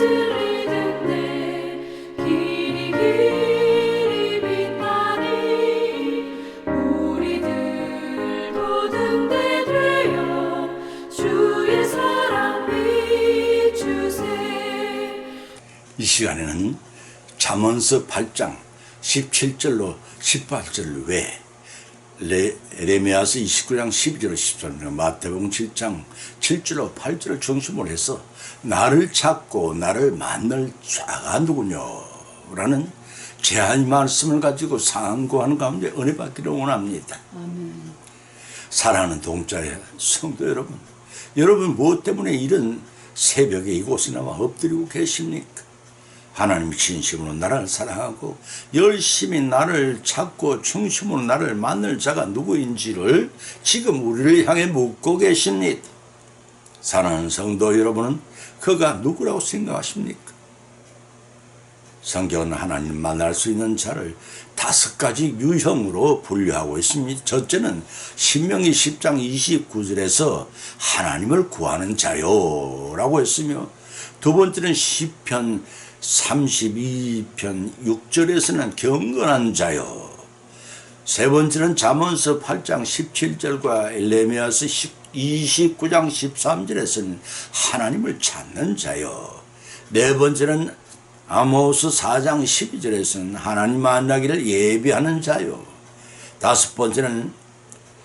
들리는데 길이 길이 빛나니 우리들도 등대 되어 주의 사랑 비추세. 이 시간에는 잠언서 8장 17절로 18절 외에 에레미야서 29장 12절로 13절, 마태복음 7장 7절로 8절을 중심으로 해서 나를 찾고 나를 만날 자가 누구뇨? 라는 제한 말씀을 가지고 상고하는 가운데 은혜 받기를 원합니다. 아멘. 사랑하는 동자의 성도 여러분, 여러분 무엇 때문에 이런 새벽에 이곳에 나와 엎드리고 계십니까? 하나님이 진심으로 나를 사랑하고 열심히 나를 찾고 중심으로 나를 만날 자가 누구인지를 지금 우리를 향해 묻고 계십니다. 사랑하는 성도 여러분은 그가 누구라고 생각하십니까? 성경은 하나님 만날 수 있는 자를 5가지 유형으로 분류하고 있습니다. 첫째는 신명기 10장 29절에서 하나님을 구하는 자요 라고 했으며, 두 번째는 시편 32편 6절에서는 경건한 자요, 세 번째는 잠언서 8장 17절과 에레미야서 29장 13절에서는 하나님을 찾는 자요, 네 번째는 아모스 4장 12절에서는 하나님 만나기를 예비하는 자요, 다섯 번째는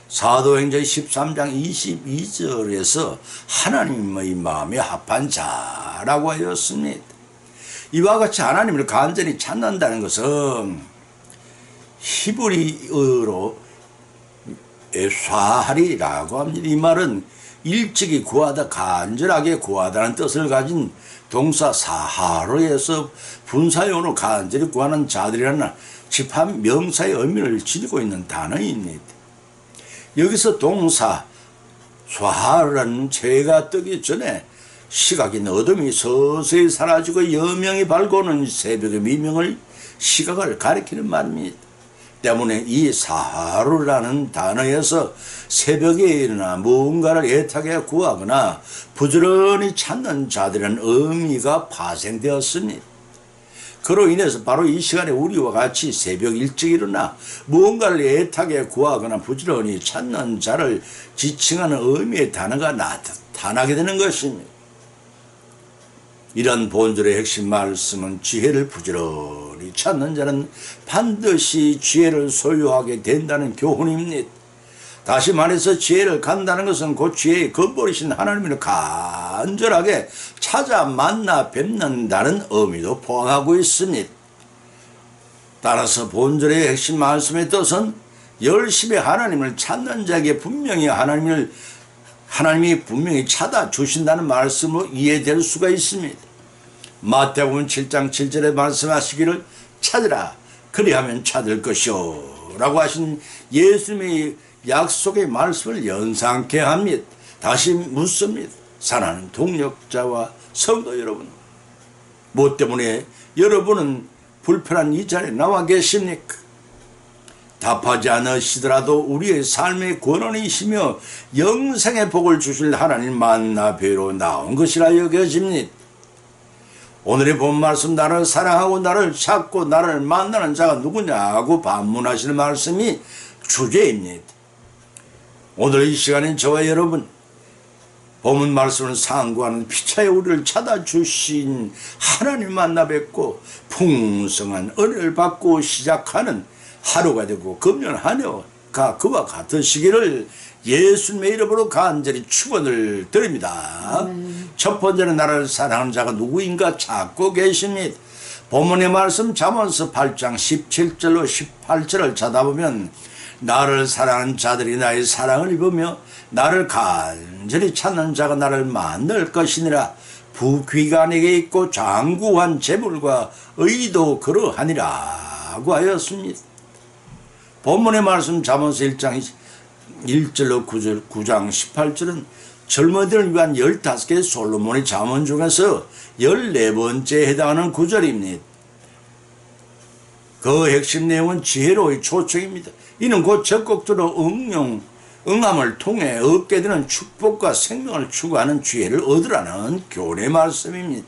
사도행전 13장 22절에서 하나님의 마음에 합한 자라고 하였습니다. 이와 같이 하나님을 간절히 찾는다는 것은 히브리어로 에사하리라고 합니다. 이 말은 일찍이 구하다, 간절하게 구하다는 뜻을 가진 동사 사하로에서 분사용으로 간절히 구하는 자들이라는 집합 명사의 의미를 지니고 있는 단어입니다. 여기서 동사 사하라는 채가 뜨기 전에 시각인 어둠이 서서히 사라지고 여명이 밝아오는 새벽의 미명을, 시각을 가리키는 말입니다. 때문에 이 사하루라는 단어에서 새벽에 일어나 무언가를 애타게 구하거나 부지런히 찾는 자들은 의미가 파생되었습니다. 그로 인해서 바로 이 시간에 우리와 같이 새벽 일찍 일어나 무언가를 애타게 구하거나 부지런히 찾는 자를 지칭하는 의미의 단어가 나타나게 되는 것입니다. 이런 본절의 핵심 말씀은 지혜를 부지런히 찾는 자는 반드시 지혜를 소유하게 된다는 교훈입니다. 다시 말해서 지혜를 간다는 것은 곧 지혜의 근본이신 하나님을 간절하게 찾아 만나 뵙는다는 의미도 포함하고 있습니다. 따라서 본절의 핵심 말씀의 뜻은 열심히 하나님을 찾는 자에게 하나님이 분명히 찾아주신다는 말씀으로 이해될 수가 있습니다. 마태복음 7장 7절에 말씀하시기를 찾으라 그리하면 찾을 것이요 라고 하신 예수님의 약속의 말씀을 연상케 합니다. 다시 묻습니다. 사랑하는 동역자와 성도 여러분, 무엇 때문에 여러분은 불편한 이 자리에 나와 계십니까? 답하지 않으시더라도 우리의 삶의 권원이시며 영생의 복을 주실 하나님 만나 뵈러 나온 것이라 여겨집니다. 오늘의 본 말씀, 나를 사랑하고 나를 찾고 나를 만나는 자가 누구냐고 반문하시는 말씀이 주제입니다. 오늘 이 시간엔 저와 여러분, 본문 말씀을 상고하는 피차에 우리를 찾아주신 하나님 만나 뵙고 풍성한 은혜를 받고 시작하는 하루가 되고 금년 한 해가 그와 같으시기를 예수님의 이름으로 간절히 축원을 드립니다. 첫 번째는 나를 사랑하는 자가 누구인가 찾고 계십니다. 본문의 말씀 잠언서 8장 17절로 18절을 찾아보면 나를 사랑하는 자들이 나의 사랑을 입으며 나를 간절히 찾는 자가 나를 만날 것이니라. 부귀가 내게 있고 장구한 재물과 의도 그러하니라고 하였습니다. 본문의 말씀 잠언서 1장 1절로 9장 18절은 젊은이들을 위한 15개의 솔로몬의 잠언 중에서 14번째에 해당하는 구절입니다. 그 핵심 내용은 지혜로의 초청입니다. 이는 곧 적극적으로 응함을 통해 얻게 되는 축복과 생명을 추구하는 지혜를 얻으라는 교훈의 말씀입니다.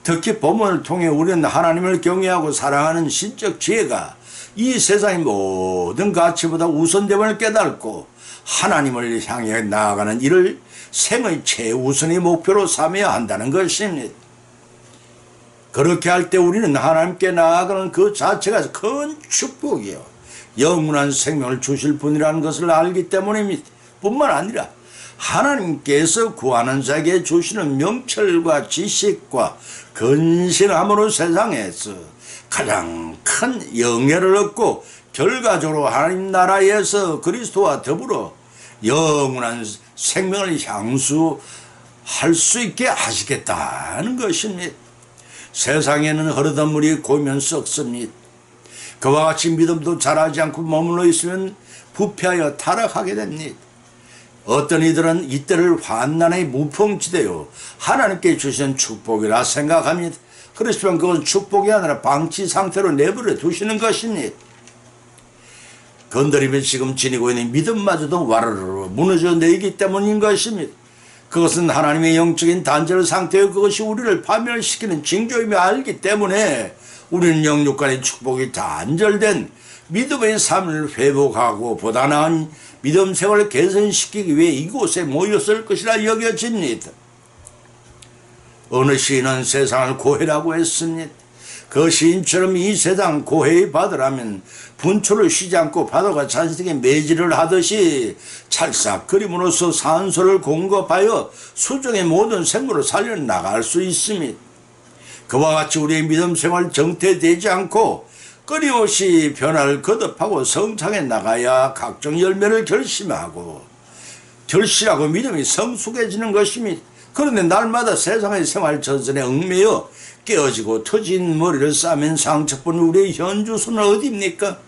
특히 본문을 통해 우리는 하나님을 경외하고 사랑하는 신적 지혜가 이 세상의 모든 가치보다 우선됨을 깨닫고 하나님을 향해 나아가는 일을 생의 최우선의 목표로 삼아야 한다는 것입니다. 그렇게 할 때 우리는 하나님께 나아가는 그 자체가 큰 축복이요, 영원한 생명을 주실 분이라는 것을 알기 때문입니다. 뿐만 아니라 하나님께서 구하는 자에게 주시는 명철과 지식과 근신함으로 세상에서 가장 큰 영예를 얻고 결과적으로 하나님 나라에서 그리스도와 더불어 영원한 생명을 향수할 수 있게 하시겠다는 것입니다. 세상에는 흐르던 물이 고이면 썩습니다. 그와 같이 믿음도 자라지 않고 머물러 있으면 부패하여 타락하게 됩니다. 어떤 이들은 이때를 환난의 무풍지대요 하나님께 주신 축복이라 생각합니다. 그렇지만 그건 축복이 아니라 방치 상태로 내버려 두시는 것입니다. 건드리면 지금 지니고 있는 믿음마저도 와르르 무너져 내리기 때문인 것입니다. 그것은 하나님의 영적인 단절 상태요, 그것이 우리를 파멸시키는 징조임을 알기 때문에 우리는 영육 간의 축복이 단절된 믿음의 삶을 회복하고 보다 나은 믿음 생활을 개선시키기 위해 이곳에 모였을 것이라 여겨집니다. 어느 시인은 세상을 고해라고 했습니다. 그 시인처럼 이 세상 고해의 바다라면 분초를 쉬지 않고 바다가 자신에게 매질을 하듯이 찰싹 그림으로써 산소를 공급하여 수중의 모든 생물을 살려나갈 수 있습니다. 그와 같이 우리의 믿음 생활 정퇴되지 않고 끊임없이 변화를 거듭하고 성장해 나가야 각종 열매를 결실하고 믿음이 성숙해지는 것입니다. 그런데 날마다 세상의 생활 전선에 얽매여 깨어지고 터진 머리를 싸맨 상처뿐 우리의 현주소는 어디입니까?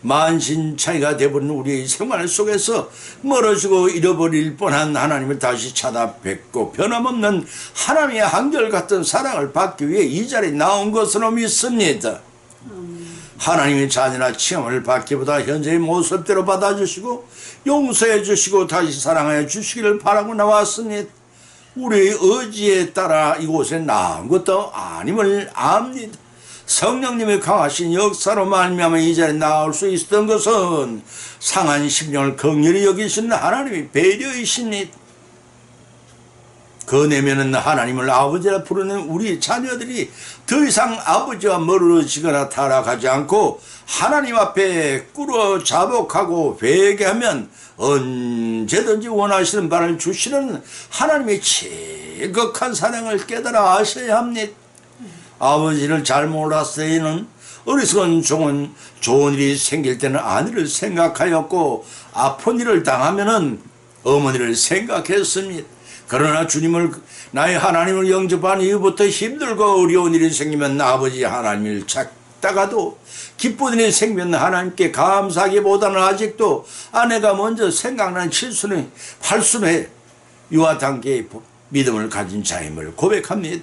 만신창이가 되어버린 우리의 생활 속에서 멀어지고 잃어버릴 뻔한 하나님을 다시 찾아뵙고 변함없는 하나님의 한결같은 사랑을 받기 위해 이 자리에 나온 것으로 믿습니다. 하나님의 자녀나 칭함을 받기보다 현재의 모습대로 받아주시고 용서해 주시고 다시 사랑해 주시기를 바라고 나왔습니다. 우리의 의지에 따라 이곳에 나온 것도 아님을 압니다. 성령님의 강하신 역사로 말미암아 이 자리에 나올 수 있었던 것은 상한 심령을 긍휼히 여기시는 하나님의 배려이십니다. 그 내면은 하나님을 아버지라 부르는 우리 자녀들이 더 이상 아버지와 멀어지거나 타락하지 않고 하나님 앞에 꿇어 자복하고 회개하면 언제든지 원하시는 바를 주시는 하나님의 지극한 사랑을 깨달아 아셔야 합니다. 아버지를 잘 몰랐을 때는 어리석은 종은 좋은 일이 생길 때는 아내를 생각하였고 아픈 일을 당하면은 어머니를 생각했습니다. 그러나 주님을 나의 하나님을 영접한 이후부터 힘들고 어려운 일이 생기면 아버지 하나님을 찾다가도 기쁜 일이 생기면 하나님께 감사하기보다는 아직도 아내가 먼저 생각나는 칠순의 팔순의 유아 단계의 믿음을 가진 자임을 고백합니다.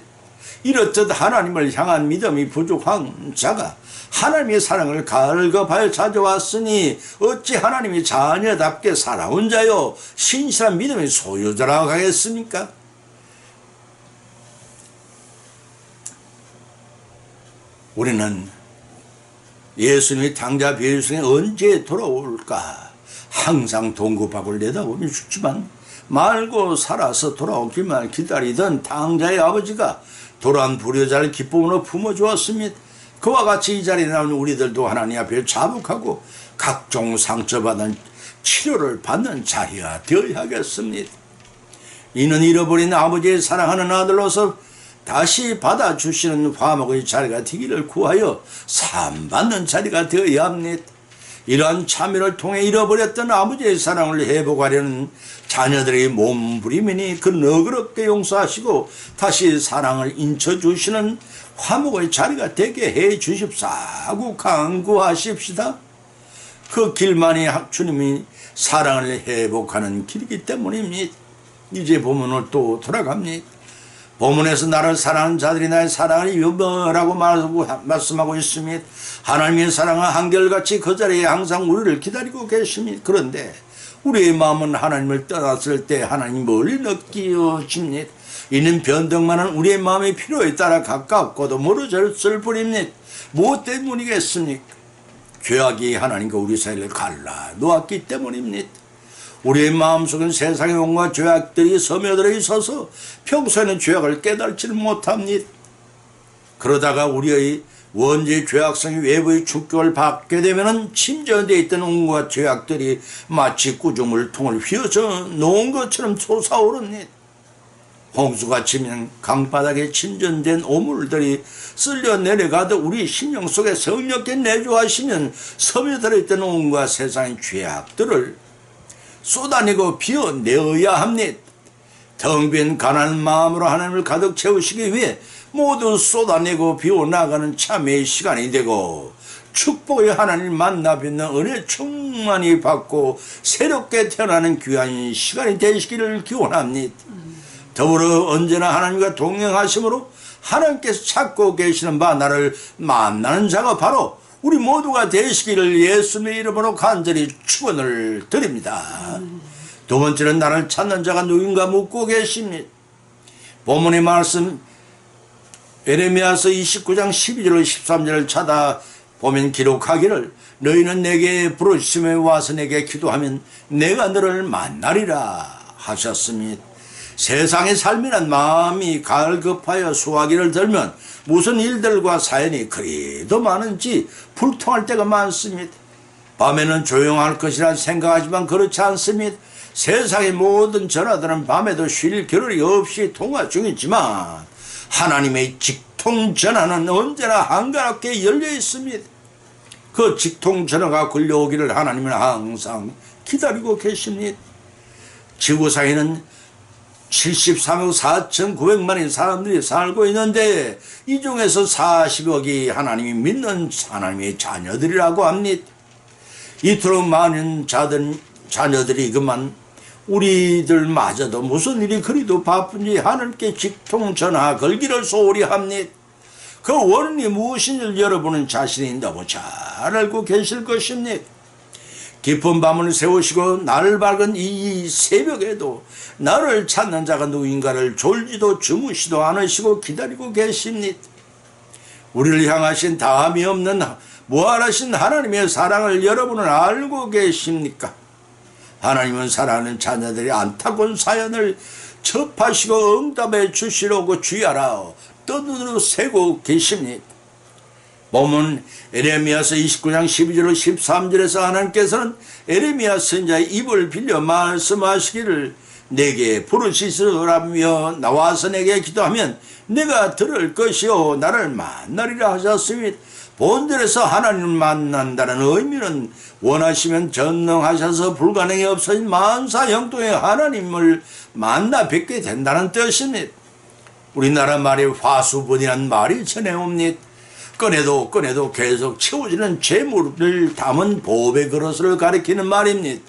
이렇듯 하나님을 향한 믿음이 부족한 자가 하나님의 사랑을 갈급하여 찾아왔으니 어찌 하나님의 자녀답게 살아온 자요 신실한 믿음의 소유자라고 하겠습니까? 우리는 예수님의 당자 비유성에 언제 돌아올까 항상 동급하고 내다보면 죽지만 말고 살아서 돌아오기만 기다리던 당자의 아버지가 돌아온 불효자를 기쁨으로 품어주었습니다. 그와 같이 이 자리에 나온 우리들도 하나님 앞에 자복하고 각종 상처받은 치료를 받는 자리가 되어야겠습니다. 이는 잃어버린 아버지의 사랑하는 아들로서 다시 받아주시는 화목의 자리가 되기를 구하여 사함받는 자리가 되어야 합니다. 이러한 참여를 통해 잃어버렸던 아버지의 사랑을 회복하려는 자녀들의 몸부림이니 그 너그럽게 용서하시고 다시 사랑을 인쳐주시는 화목의 자리가 되게 해 주십사고 간구하십시다. 그 길만이 주님이 사랑을 회복하는 길이기 때문입니다. 이제 본문을 또 돌아갑니다. 본문에서 나를 사랑하는 자들이 나의 사랑을 유명하라고 말씀하고 있습니다. 하나님의 사랑은 한결같이 그 자리에 항상 우리를 기다리고 계십니다. 그런데 우리의 마음은 하나님을 떠났을 때 하나님 멀리 느껴집니다. 이는 변덕만은 우리의 마음의 필요에 따라 가깝고도 멀어졌을 뿐입니다. 무엇 때문이겠습니까? 죄악이 하나님과 우리 사이를 갈라 놓았기 때문입니다. 우리의 마음속은 세상의 온갖 죄악들이 스며들어 있어서 평소에는 죄악을 깨달지를 못합니다. 그러다가 우리의 원죄 죄악성이 외부의 충격을 받게 되면 침전되어 있던 온갖 죄악들이 마치 구조물통을 휘어져 놓은 것처럼 솟아오릅니다. 홍수가 치면 강바닥에 침전된 오물들이 쓸려 내려가듯 우리 심령 속에 성령께 내주하시면 스며들어 있던 온갖 세상의 죄악들을 쏟아내고 비워내어야 합니다. 텅 빈 가난한 마음으로 하나님을 가득 채우시기 위해 모두 쏟아내고 비워나가는 참회의 시간이 되고 축복의 하나님을 만나 뵙는 은혜 충만히 받고 새롭게 태어나는 귀한 시간이 되시기를 기원합니다. 더불어 언제나 하나님과 동행하심으로 하나님께서 찾고 계시는 바 나를 만나는 자가 바로 우리 모두가 되시기를 예수님의 이름으로 간절히 축원을 드립니다. 두 번째는 나를 찾는 자가 누군가 묻고 계십니다. 본문의 말씀 에레미야서 29장 12절 13절을 찾아보면 기록하기를 너희는 내게 부르짖음에 와서 내게 기도하면 내가 너를 만나리라 하셨습니다. 세상의 삶이란 마음이 갈급하여 수화기를 들면 무슨 일들과 사연이 그리도 많은지 불통할 때가 많습니다. 밤에는 조용할 것이라 생각하지만 그렇지 않습니다. 세상의 모든 전화들은 밤에도 쉴 겨를이 없이 통화 중이지만 하나님의 직통전화는 언제나 한가롭게 열려 있습니다. 그 직통전화가 걸려오기를 하나님은 항상 기다리고 계십니다. 지구상에는 73억 4,900만의 사람들이 살고 있는데 이 중에서 40억이 하나님이 믿는 하나님의 자녀들이라고 합니다. 이토록 많은 자녀들이 그만 우리들마저도 무슨 일이 그리도 바쁜지 하나님께 직통전화 걸기를 소홀히 합니다. 그 원인이 무엇인지 여러분은 자신이 너무 잘 알고 계실 것입니다. 깊은 밤을 세우시고 나를 밝은 이 새벽에도 나를 찾는 자가 누구인가를 졸지도 주무시도 않으시고 기다리고 계십니다. 우리를 향하신 다함이 없는 무한하신 하나님의 사랑을 여러분은 알고 계십니까? 하나님은 사랑하는 자녀들이 안타까운 사연을 접하시고 응답해 주시려고 주야라 떠들어 세고 계십니다. 본문 에레미야서 29장 12절 13절에서 하나님께서는 에레미야 선지자의 입을 빌려 말씀하시기를 내게 부르시으라며 나와서 내게 기도하면 내가 들을 것이요 나를 만나리라 하셨습니다. 본절에서 하나님을 만난다는 의미는 원하시면 전능하셔서 불가능이 없어진 만사 형통의 하나님을 만나 뵙게 된다는 뜻입니다. 우리나라 말에 화수분이란 말이 전해옵니다. 꺼내도 계속 채워지는 재물을 담은 보배 그릇을 가리키는 말입니다.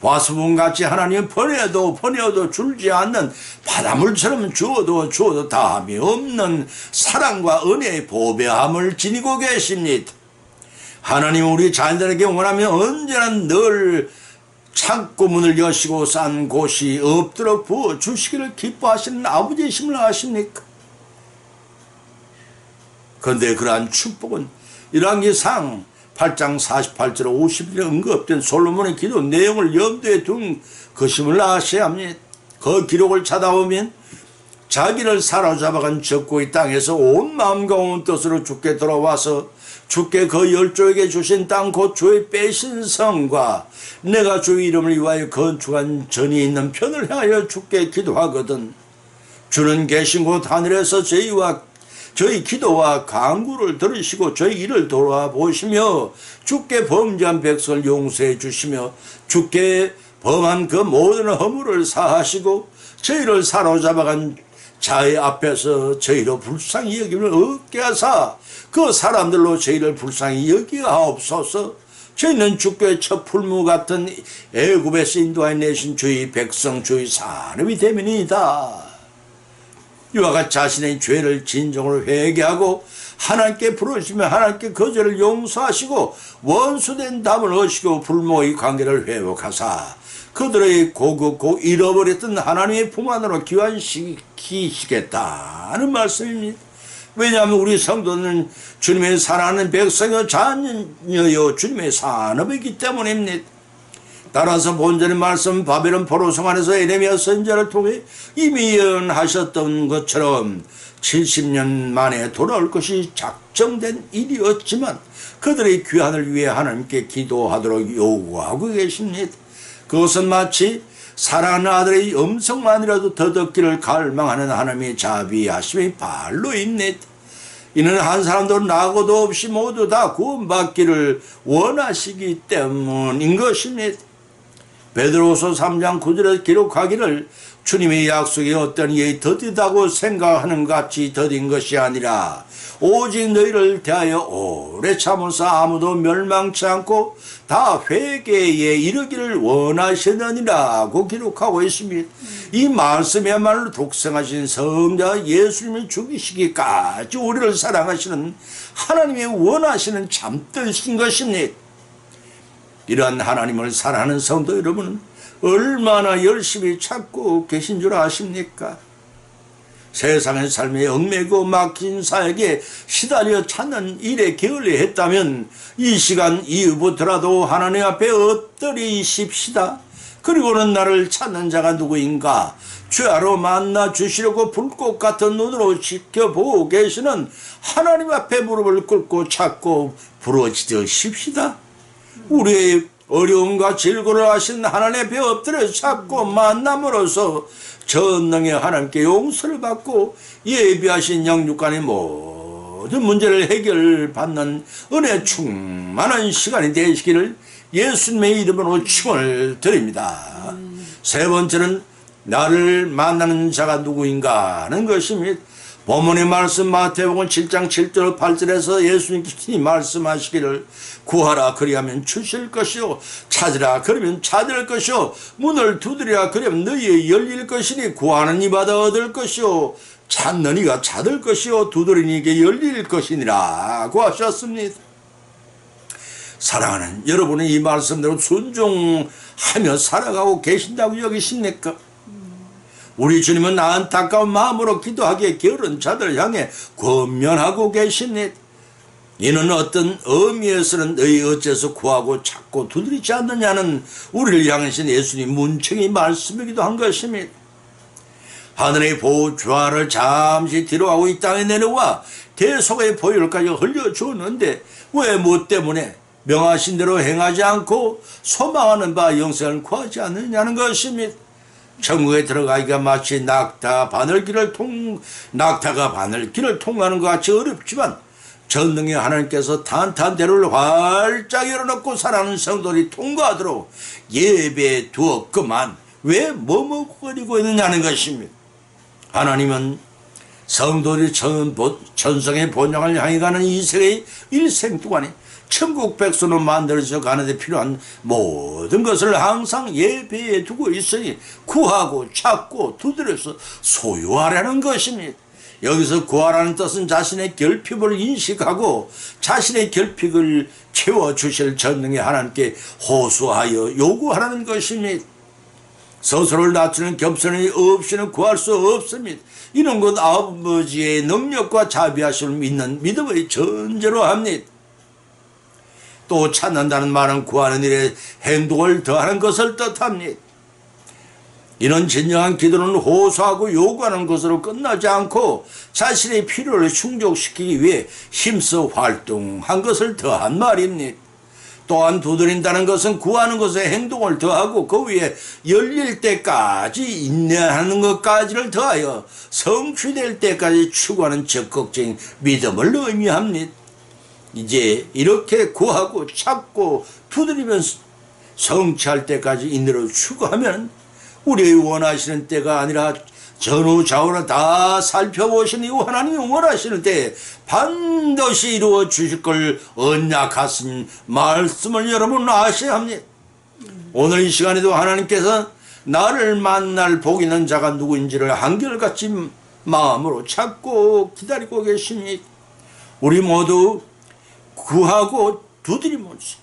화수분같이 하나님은 버려도 줄지 않는 바닷물처럼 주어도 다함이 없는 사랑과 은혜의 보배함을 지니고 계십니다. 하나님은 우리 자녀들에게 원하면 언제나 늘 창고문을 여시고 싼 곳이 없도록 부어주시기를 기뻐하시는 아버지이심을 아십니까? 그런데 그러한 축복은 열왕기상 8장 48절 50절에 언급된 솔로몬의 기도 내용을 염두에 둔 것임을 아셔야 합니다. 그 기록을 찾아보면 자기를 사로잡아간 적고의 땅에서 온 마음과 온 뜻으로 주께 돌아와서 주께 그 열조에게 주신 땅 곧 주의 빼신 성과 내가 주의 이름을 위하여 건축한 전이 있는 편을 향하여 주께 기도하거든 주는 계신 곳 하늘에서 저희 기도와 간구를 들으시고 저희 일을 돌아보시며 주께 범죄한 백성을 용서해 주시며 주께 범한 그 모든 허물을 사하시고 저희를 사로잡아간 자의 앞에서 저희로 불쌍히 여김을 얻게 하사 그 사람들로 저희를 불쌍히 여기하옵소서. 저희는 주께 첫 풀무 같은 애굽에서 인도하여 내신 주의 백성 주의 사람이 되면이다. 이와 같이 자신의 죄를 진정으로 회개하고 하나님께 부르시며 하나님께 그 죄를 용서하시고 원수된 담을 얻으시고 불모의 관계를 회복하사 그들의 고급고 잃어버렸던 하나님의 품 안으로 귀환시키시기를 지키시겠다는 말씀입니다. 왜냐하면 우리 성도는 주님의 사랑하는 백성이요 자녀요 주님의 산업이기 때문입니다. 따라서 본전의 말씀 바벨론 포로성 안에서 에레미야 선지자를 통해 이미 예언하셨던 것처럼 70년 만에 돌아올 것이 작정된 일이었지만 그들의 귀환을 위해 하나님께 기도하도록 요구하고 계십니다. 그것은 마치 사랑하는 아들의 음성만이라도 더 듣기를 갈망하는 하나님의 자비하심의 발로입니다. 이는 한 사람도 낙오도 없이 모두 다 구원받기를 원하시기 때문인 것입니다. 베드로후서 3장 9절에 기록하기를 주님의 약속이 어떤 이의 더디다고 생각하는 같이 더딘 것이 아니라 오직 너희를 대하여 오래 참으사 아무도 멸망치 않고 다 회개에 이르기를 원하시느니라고 기록하고 있습니다. 이 말씀이야말로 독생하신 성자 예수님을 죽이시기까지 우리를 사랑하시는 하나님의 원하시는 참뜻인 것입니다. 이러한 하나님을 사랑하는 성도 여러분은 얼마나 열심히 찾고 계신 줄 아십니까? 세상의 삶에 얽매고 막힌 사역에 시달려 찾는 일에 게을리했다면 이 시간 이후부터라도 하나님 앞에 엎드리십시다. 그리고는 나를 찾는 자가 누구인가? 주야로 만나 주시려고 불꽃 같은 눈으로 지켜보고 계시는 하나님 앞에 무릎을 꿇고 찾고 부르짖으십시다. 우리의 어려움과 질고를 하신 하나님 앞에 엎드려 찾고 만남으로써 전능의 하나님께 용서를 받고 예비하신 영육간의 모든 문제를 해결받는 은혜 충만한 시간이 되시기를 예수님의 이름으로 축원을 드립니다. 세 번째는 나를 만나는 자가 누구인가 하는 것입니다. 본문의 말씀 마태복음 7장 7절 8절에서 예수님께서 말씀하시기를 구하라 그리하면 주실 것이요 찾으라 그러면 찾을 것이요 문을 두드리라 그러면 너희에 열릴 것이니 구하는 이마다 얻을 것이요 찾는 이가 찾을 것이요 두드리는 이게 열릴 것이니라고 하셨습니다. 사랑하는 여러분은 이 말씀대로 순종하며 살아가고 계신다고 여기십니까? 우리 주님은 안타까운 마음으로 기도하기에 게으른 자들을 향해 권면하고 계십니다. 이는 어떤 의미에서는 너희 어째서 구하고 찾고 두드리지 않느냐는 우리를 향하신 예수님 문청의 말씀이기도 한 것입니다. 하늘의 보좌를 잠시 뒤로하고 이 땅에 내려와 대속의 보혈까지 흘려주었는데 왜 뭐 때문에 명하신 대로 행하지 않고 소망하는 바 영생을 구하지 않느냐는 것입니다. 천국에 들어가기가 마치 낙타가 바늘길을 통하는 것 같이 어렵지만 전능의 하나님께서 탄탄대로를 활짝 열어놓고 살아가는 성도들이 통과하도록 예배에 두었구만 왜 머뭇거리고 있느냐는 것입니다. 하나님은 성도들이 천성의 본향을 향해 가는 이 세계의 일생 동안에 천국 백성으로 만들어져 가는데 필요한 모든 것을 항상 예배에 두고 있으니 구하고 찾고 두드려서 소유하라는 것입니다. 여기서 구하라는 뜻은 자신의 결핍을 인식하고 자신의 결핍을 채워주실 전능의 하나님께 호소하여 요구하라는 것입니다. 스스로를 낮추는 겸손이 없이는 구할 수 없습니다. 이는 곧 아버지의 능력과 자비하심을 믿는 믿음의 전제로 합니다. 또 찾는다는 말은 구하는 일에 행동을 더하는 것을 뜻합니다. 이는 진정한 기도는 호소하고 요구하는 것으로 끝나지 않고 자신의 필요를 충족시키기 위해 힘써 활동한 것을 더한 말입니다. 또한 두드린다는 것은 구하는 것에 행동을 더하고 그 위에 열릴 때까지 인내하는 것까지를 더하여 성취될 때까지 추구하는 적극적인 믿음을 의미합니다. 이제 이렇게 구하고 찾고 두드리면서 성취할 때까지 인내로 추구하면 우리의 원하시는 때가 아니라 전후좌우를 다 살펴보신 이후 하나님이 원하시는 때에 반드시 이루어 주실 걸 언약하신 말씀을 여러분 아셔야 합니다. 오늘 이 시간에도 하나님께서 나를 만날 복 있는 자가 누구인지를 한결같이 마음으로 찾고 기다리고 계십니다. 우리 모두 구하고 두드리면서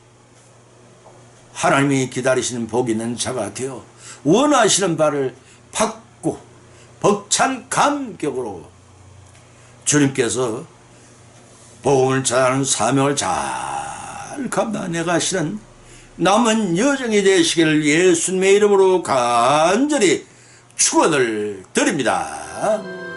하나님이 기다리시는 복 있는 자가 되어 원하시는 바를 받고 벅찬 감격으로 주님께서 복음을 전하는 사명을 잘 감당해 가시는 남은 여정이 되시기를 예수님의 이름으로 간절히 축원을 드립니다.